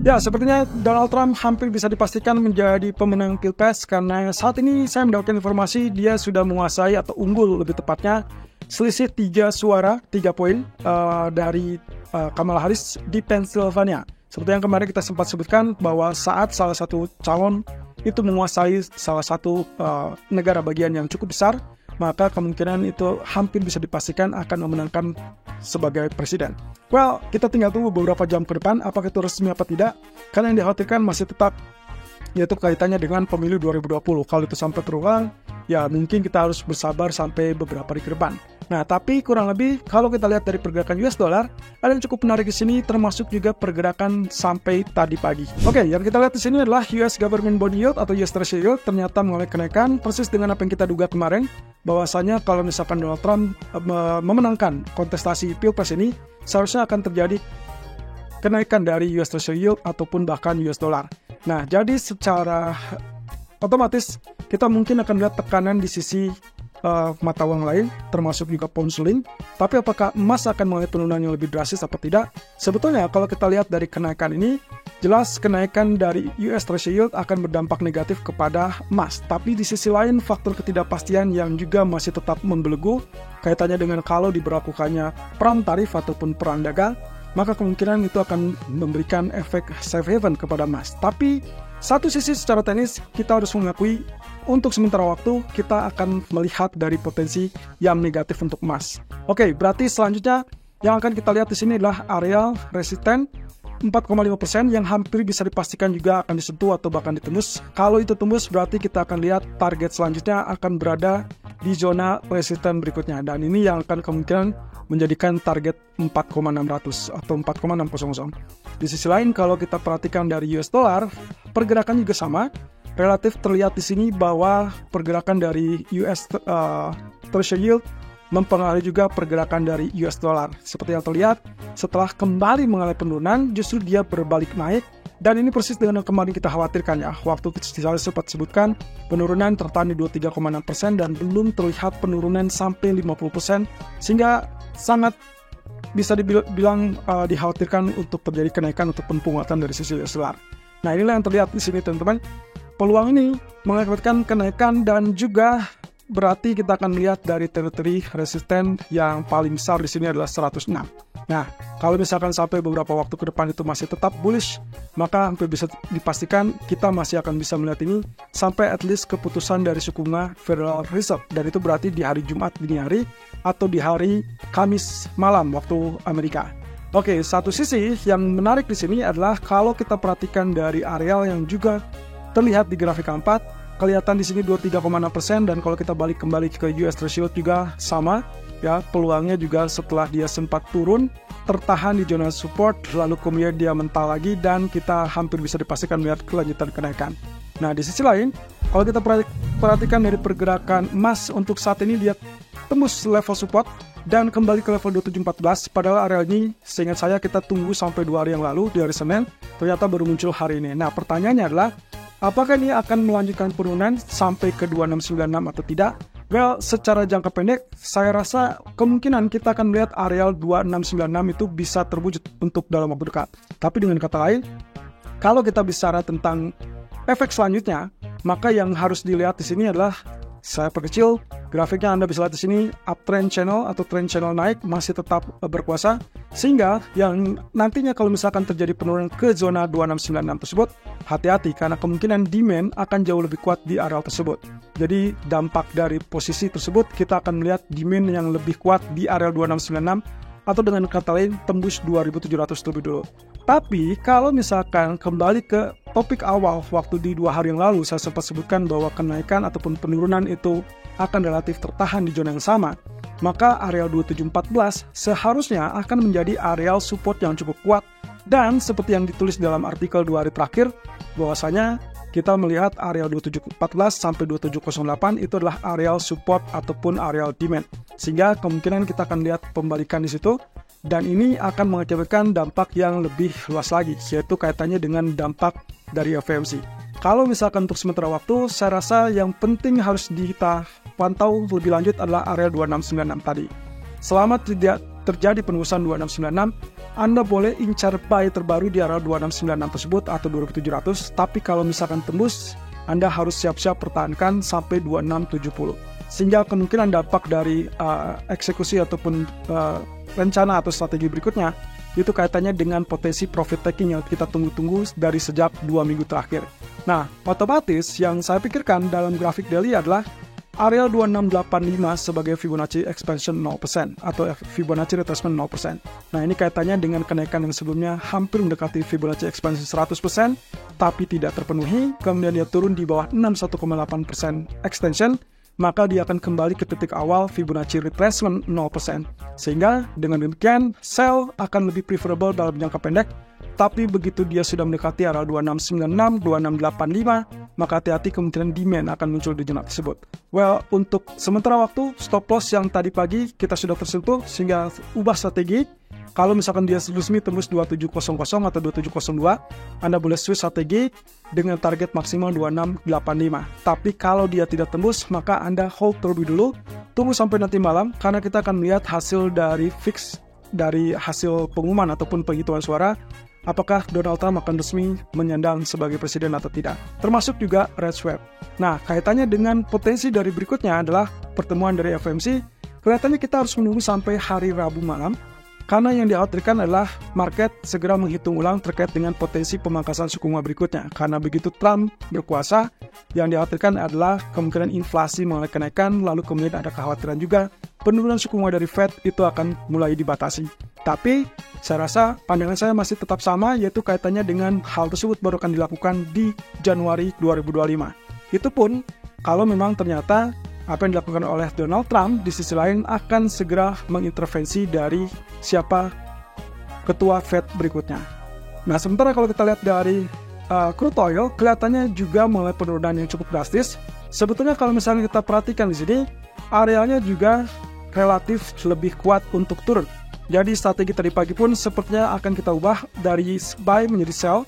Ya, sepertinya Donald Trump hampir bisa dipastikan menjadi pemenang Pilpres karena saat ini saya mendapatkan informasi dia sudah menguasai atau unggul lebih tepatnya selisih 3 poin dari Kamala Harris di Pennsylvania. Seperti yang kemarin kita sempat sebutkan bahwa saat salah satu calon itu menguasai salah satu negara bagian yang cukup besar, maka kemungkinan itu hampir bisa dipastikan akan memenangkan sebagai presiden. Well, kita tinggal tunggu beberapa jam ke depan apakah itu resmi apa tidak, karena yang dikhawatirkan masih tetap yaitu kaitannya dengan pemilu 2020. Kalau itu sampai terulang, ya mungkin kita harus bersabar sampai beberapa hari ke depan. Nah, tapi kurang lebih kalau kita lihat dari pergerakan US dollar, ada yang cukup menarik di sini, termasuk juga pergerakan sampai tadi pagi. Oke, yang kita lihat di sini adalah US Government Bond Yield atau US Treasury Yield ternyata mengalami kenaikan persis dengan apa yang kita duga kemarin, bahwasanya kalau misalkan Donald Trump memenangkan kontestasi Pilpres ini, seharusnya akan terjadi kenaikan dari US Treasury Yield ataupun bahkan US dollar. Nah, jadi secara otomatis kita mungkin akan melihat tekanan di sisi mata uang lain, termasuk juga pound sterling. Tapi apakah emas akan mengalami penurunan yang lebih drastis atau tidak? Sebetulnya kalau kita lihat dari kenaikan ini, jelas kenaikan dari US Treasury Yield akan berdampak negatif kepada emas. Tapi di sisi lain, faktor ketidakpastian yang juga masih tetap membelenggu kaitannya dengan kalau diberlakukannya perang tarif ataupun perang dagang, maka kemungkinan itu akan memberikan efek safe haven kepada emas. Tapi satu sisi secara teknis kita harus mengakui untuk sementara waktu kita akan melihat dari potensi yang negatif untuk emas. Oke, berarti selanjutnya yang akan kita lihat di sini adalah area resisten 4,5% yang hampir bisa dipastikan juga akan disentuh atau bahkan ditembus. Kalau itu tembus berarti kita akan lihat target selanjutnya akan berada di zona resisten berikutnya, dan ini yang akan kemungkinan menjadikan target 4,600 atau 4,600. Di sisi lain kalau kita perhatikan dari US dollar, pergerakan juga sama. Relatif terlihat di sini bahwa pergerakan dari US Treasury Yield mempengaruhi juga pergerakan dari US dollar. Seperti yang terlihat, setelah kembali mengalami penurunan, justru dia berbalik naik. Dan ini persis dengan yang kemarin kita khawatirkan ya. Waktu saya sempat sebutkan, penurunan tertahan di 23,6% dan belum terlihat penurunan sampai 50%. Sehingga sangat bisa dibilang dikhawatirkan untuk terjadi kenaikan untuk penguatan dari sisi US dollar. Nah, inilah yang terlihat di sini teman-teman. Peluang ini mengakibatkan kenaikan dan juga berarti kita akan melihat dari teritori resisten yang paling besar di sini adalah 106. Nah, kalau misalkan sampai beberapa waktu ke depan itu masih tetap bullish, maka hampir bisa dipastikan kita masih akan bisa melihat ini sampai at least keputusan dari suku bunga Federal Reserve, dan itu berarti di hari Jumat dini hari atau di hari Kamis malam waktu Amerika. Oke, satu sisi yang menarik di sini adalah kalau kita perhatikan dari areal yang juga terlihat di grafik 4, kelihatan di sini 23,6%, dan kalau kita balik kembali ke US Treasury Yield juga sama ya, peluangnya juga setelah dia sempat turun tertahan di zona support lalu kemudian dia mental lagi dan kita hampir bisa dipastikan melihat kelanjutan kenaikan. Nah, di sisi lain kalau kita perhatikan dari pergerakan emas untuk saat ini dia tembus level support dan kembali ke level 2714, padahal area ini seingat saya kita tunggu sampai 2 hari yang lalu di hari Senin, ternyata baru muncul hari ini. Nah, pertanyaannya adalah apakah ini akan melanjutkan penurunan sampai ke 2696 atau tidak? Well, secara jangka pendek, saya rasa kemungkinan kita akan melihat areal 2696 itu bisa terwujud untuk dalam waktu dekat. Tapi dengan kata lain, kalau kita bicara tentang efek selanjutnya, maka yang harus dilihat di sini adalah saya perkecil grafiknya, Anda bisa lihat di sini uptrend channel atau trend channel naik masih tetap berkuasa, sehingga yang nantinya kalau misalkan terjadi penurunan ke zona 2696 tersebut, hati-hati karena kemungkinan demand akan jauh lebih kuat di area tersebut. Jadi dampak dari posisi tersebut kita akan melihat demand yang lebih kuat di area 2696 atau dengan kata lain tembus 2700 terlebih dulu. Tapi kalau misalkan kembali ke topik awal waktu di 2 hari yang lalu saya sempat sebutkan bahwa kenaikan ataupun penurunan itu akan relatif tertahan di zona yang sama, maka area 2714 seharusnya akan menjadi area support yang cukup kuat, dan seperti yang ditulis dalam artikel 2 hari terakhir bahwasanya kita melihat area 2714 sampai 2708 itu adalah area support ataupun area demand, sehingga kemungkinan kita akan lihat pembalikan di situ. Dan ini akan mengakibatkan dampak yang lebih luas lagi, yaitu kaitannya dengan dampak dari FOMC. Kalau misalkan untuk sementara waktu, saya rasa yang penting harus kita pantau lebih lanjut adalah area 2696 tadi. Selama tidak terjadi penembusan 2696, Anda boleh incar buy terbaru di area 2696 tersebut atau 2700, tapi kalau misalkan tembus, Anda harus siap-siap pertahankan sampai 2670. Sehingga kemungkinan dampak dari eksekusi ataupun rencana atau strategi berikutnya itu kaitannya dengan potensi profit taking yang kita tunggu-tunggu dari sejak 2 minggu terakhir. Nah, otomatis yang saya pikirkan dalam grafik daily adalah area 2685 sebagai Fibonacci expansion 0% atau Fibonacci retracement 0%. Nah, ini kaitannya dengan kenaikan yang sebelumnya hampir mendekati Fibonacci expansion 100% tapi tidak terpenuhi, kemudian dia turun di bawah 61,8% extension, maka dia akan kembali ke titik awal Fibonacci retracement 0%. Sehingga dengan demikian, sell akan lebih preferable dalam jangka pendek, tapi begitu dia sudah mendekati area 2696, 2685, maka hati-hati kemungkinan demand akan muncul di zona tersebut. Well, untuk sementara waktu, stop loss yang tadi pagi kita sudah tersentuh, sehingga ubah strategi. Kalau misalkan dia resmi tembus 2700 atau 2702, Anda boleh switch strategi dengan target maksimal 2685. Tapi kalau dia tidak tembus, maka Anda hold terlebih dulu, tunggu sampai nanti malam, karena kita akan melihat hasil dari fix, dari hasil pengumuman ataupun penghitungan suara, apakah Donald Trump akan resmi menyandang sebagai presiden atau tidak. Termasuk juga red swap. Nah, kaitannya dengan potensi dari berikutnya adalah pertemuan dari FOMC. Kelihatannya kita harus menunggu sampai hari Rabu malam, karena yang dikhawatirkan adalah market segera menghitung ulang terkait dengan potensi pemangkasan suku bunga berikutnya. Karena begitu Trump berkuasa, yang dikhawatirkan adalah kemungkinan inflasi mulai kenaikan, lalu kemudian ada kekhawatiran juga penurunan suku bunga dari Fed itu akan mulai dibatasi. Tapi saya rasa pandangan saya masih tetap sama, yaitu kaitannya dengan hal tersebut baru akan dilakukan di Januari 2025. Itu pun kalau memang ternyata apa yang dilakukan oleh Donald Trump di sisi lain akan segera mengintervensi dari siapa ketua Fed berikutnya. Nah, sementara kalau kita lihat dari crude oil, kelihatannya juga mulai penurunan yang cukup drastis. Sebetulnya kalau misalnya kita perhatikan di sini, arealnya juga relatif lebih kuat untuk turun. Jadi strategi tadi pagi pun sepertinya akan kita ubah dari buy menjadi sell.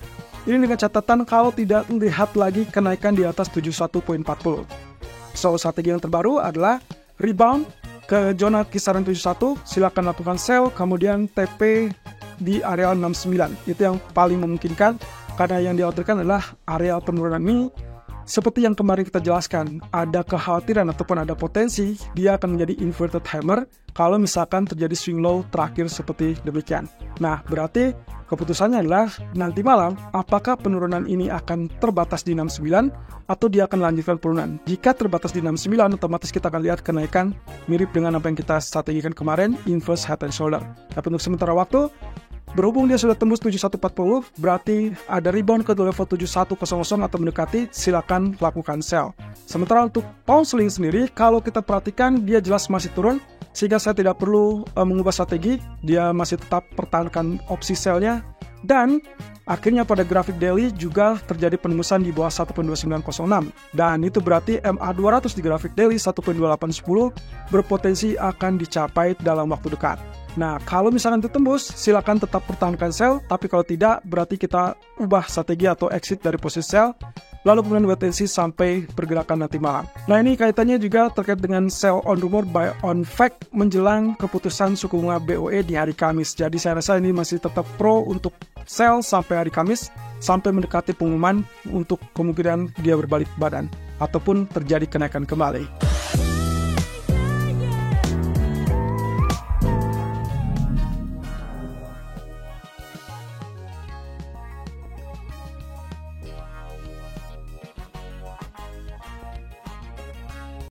Ini dengan catatan kalau tidak melihat lagi kenaikan di atas 71.40. So, strategi yang terbaru adalah rebound ke zona kisaran 71, silakan lakukan sell, kemudian TP di area 69. Itu yang paling memungkinkan, karena yang dikhawatirkan adalah area penurunan ini, seperti yang kemarin kita jelaskan, ada kekhawatiran ataupun ada potensi dia akan menjadi inverted hammer kalau misalkan terjadi swing low terakhir seperti demikian. Nah, berarti keputusannya adalah nanti malam apakah penurunan ini akan terbatas di 69 atau dia akan lanjutkan penurunan. Jika terbatas di 69, otomatis kita akan lihat kenaikan mirip dengan apa yang kita strategikan kemarin, inverse head and shoulder. Tapi untuk sementara waktu, berhubung dia sudah tembus 7140, berarti ada rebound ke level 7100 atau mendekati, silakan lakukan sell. Sementara untuk pound sterling sendiri, kalau kita perhatikan dia jelas masih turun, sehingga saya tidak perlu mengubah strategi, dia masih tetap pertahankan opsi sell-nya, dan akhirnya pada grafik daily juga terjadi penembusan di bawah 1.2906, dan itu berarti MA200 di grafik daily 1.2810 berpotensi akan dicapai dalam waktu dekat. Nah, kalau misalkan itu tembus, silakan tetap pertahankan sell, tapi kalau tidak, berarti kita ubah strategi atau exit dari posisi sell, lalu kemudian wait and see sampai pergerakan nanti malam. Nah, ini kaitannya juga terkait dengan sell on rumor, buy on fact menjelang keputusan suku bunga BOE di hari Kamis. Jadi saya rasa ini masih tetap pro untuk sell sampai hari Kamis, sampai mendekati pengumuman untuk kemungkinan dia berbalik badan, ataupun terjadi kenaikan kembali.